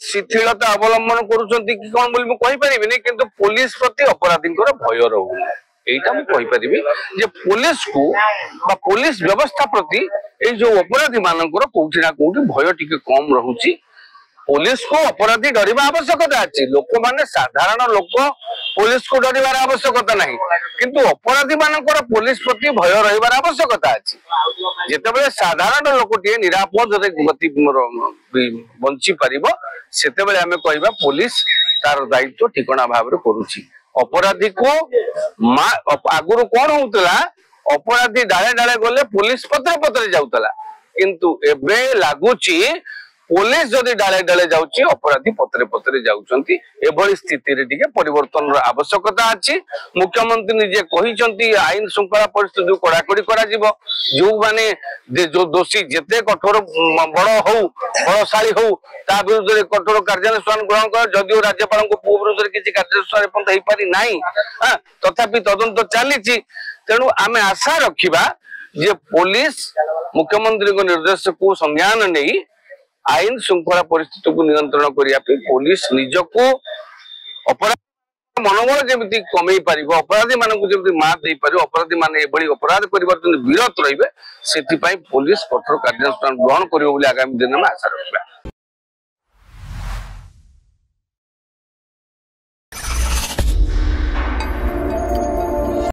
शिथिलता अवलंबन करुछंती कि कोन बोली कहि परिबिनी किंतु पुलिस प्रति अपराधींकर भय रहू एटा मैं कहि परिबी जे पुलिस को बा पुलिस व्यवस्था प्रति ए जो अपराधी मानकर कोठी ना कोठी भय टिके कम रहूची पुलिस को अपराधी डरिबा आवश्यकता अछि लोक माने साधारण लोक पुलिस को डरिबार आवश्यकता नहीं किंतु अपराधी मानकर पुलिस प्रति भय रहिबार आवश्यकता अछि जेतेबेले साधारण लोकटिए निरापद रे गति बंची परिबो सेतेबेले हमें कहबा पुलिस तार दायित्व ठिकाना भाव रे करूची अपराधी को आगुरु कौन होउतला अपराधी डाले डाले गले पुलिस पत्र पत्र जाउतला किंतु एबे लागुची पुलिस जदि डाले डाले जाउची अपराधी पत्रे पत्रे जाउचंती एभली स्थिति रे टिके परिवर्तन आवश्यकता अछि मुख्यमंत्री निजे कहिसंती आईन शृंखला परिस्थिति कड़ाकड़ी करा जिवो जो माने जो दोषी जेते कठोर बड़ हो बड़शाली हो ता विरुद्ध रे कठोर कार्यानुष्ठान ग्रहण कर जदिओ राज्यपाल को पूर्व विरुद्ध रे किछि कार्यानुष्ठान पंत हेई पारि नाही तथापि तदंत चलीछि तेनु आमे आशा रखिबा जे पुलिस मुख्यमंत्री को निर्देश को संज्ञान नहीं आईन श्रृंखला परिस्थिति को नियंत्रण करिया पुलिस निजको अपराध मनोबल जमी कमे पार अपराधी मानक जमी मात दे पार अपराधी माने अपराध कर विरत रहिबे सेति पई पुलिस कठोर कार्यानुष्ठान ग्रहण करियो बोली आगामी दिन में आशा रखिबा।